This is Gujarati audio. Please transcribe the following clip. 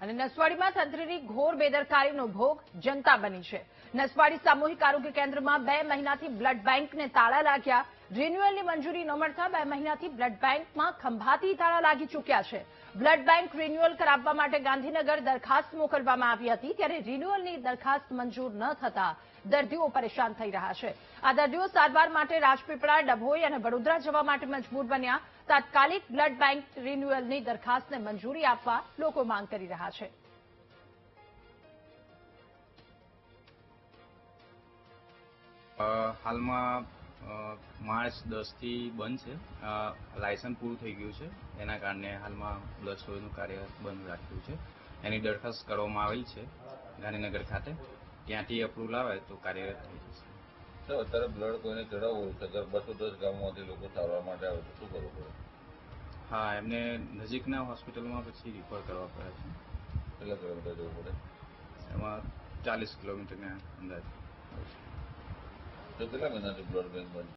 અને નસવાડીમાં તંત્રની ઘોર બેદરકારીનો ભોગ જનતા બની છે। નસવાડી સામૂહિક આરોગ્ય કેન્દ્રમાં 2 મહિનાથી બ્લડ બેંકને તાળા લાગ્યા। રિન્યુઅલની મંજૂરી ન મળતા 2 મહિનાથી બ્લડ બેંકમાં ખંભાતી તાળા લાગી ચૂક્યા છે। બ્લડ બેંક રિન્યુઅલ કરાવવા માટે ગાંધીનગર દરખાસ્ત મોકલવામાં આવી હતી, ત્યારે રિન્યુઅલની દરખાસ્ત મંજૂર ન થતા દર્દીઓ પરેશાન થઈ રહ્યા છે। આ દર્દીઓ સારવાર માટે રાજપીપળા, ડભોઈ અને વડોદરા જવા માટે મજબૂર બન્યા। તાત્કાલિક બ્લડ બેંક રિન્યુઅલની દરખાસ્તને મંજૂરી આપવા લોકો માંગ કરી રહ્યા છે। હાલમાં માર્ચ 10 થી બંધ છે। લાયસન્સ પૂરું થઈ ગયું છે, એના કારણે હાલમાં બ્લડ સ્ટોરેજનું કાર્ય બંધ રાખ્યું છે। એની દરખાસ્ત કરવામાં આવી છે ગાંધીનગર ખાતે, ત્યાંથી અપ્રુવલ આવે તો કાર્યરત થઈ જશે। સર, અત્યારે બ્લડ કોઈને ચડાવવું હોય તો 210 ગામમાંથી લોકો સારવાર માટે આવે તો શું કરવું પડે? હા, એમને નજીકના હોસ્પિટલમાં પછી રિફર કરવા પડે છે। કેટલા કિલોમીટર જવું પડે? એમાં 40 કિલોમીટરના અંદાજે। તો કેટલા મહિનાથી બ્લડ બેંક બંધ?